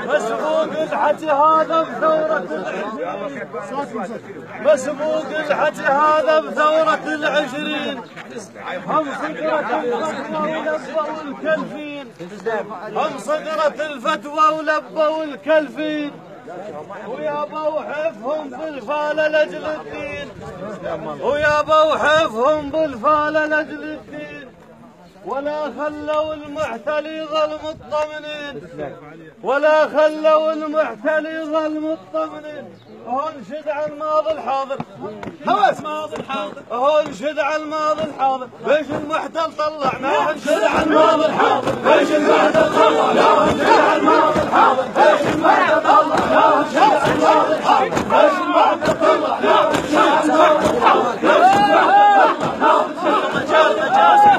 مسبوق الحكي هذا بثورة مسبوق الحكي هذا بثورة العشرين هم صقرة الفتوى ولبوا الكلفين هم صقرة الفتوى ولبوا الكلفين ويابوا حفهم بالفالة لأجل الدين ويابوا حفهم بالفالة لأجل الدين ولا خلوا المحتل يظل مطمئنين ولا خلوا المحتل يظل مطمئنين انشد على الماضي الحاضر هوس ماضي الحاضر انشد على الماضي الحاضر ليش المحتل طلعناه انشد على الماضي الحاضر ليش المحتل طلعناه انشد على الماضي الحاضر ليش المحتل طلعناه انشد على الماضي الحاضر ليش المحتل طلعناه انشد على الماضي الحاضر ليش المحتل طلعناه انشد على الماضي الحاضر